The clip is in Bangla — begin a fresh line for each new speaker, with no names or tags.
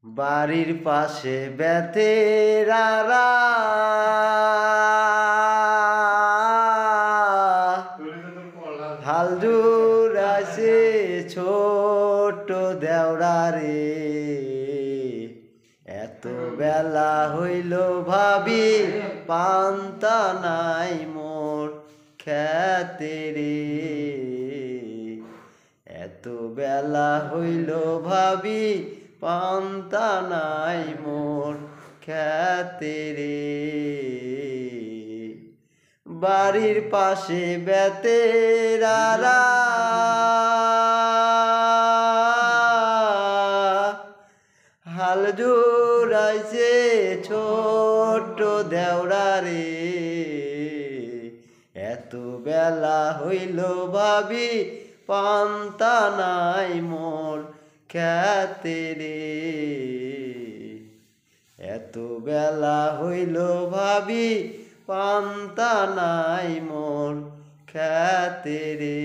বাড়ির পাশে বেতেরারা হাল জুড়াইছে ছোট দেওরা রে। এত বেলা হইল ভাবি পান্তা নাই মোর খেতে রে। এত বেলা হইল ভাবি পান্তা নাই মোর খেতে রে। বাড়ির পাশে বেতেরারা হাল জুড়াইছে ছোট দেওরা রে। এত বেলা হইল ভাবি পান্তা নাই মোর খেতে রে। এত বেলা হইল ভাবি পান্তা নাই মোর খেতে রে।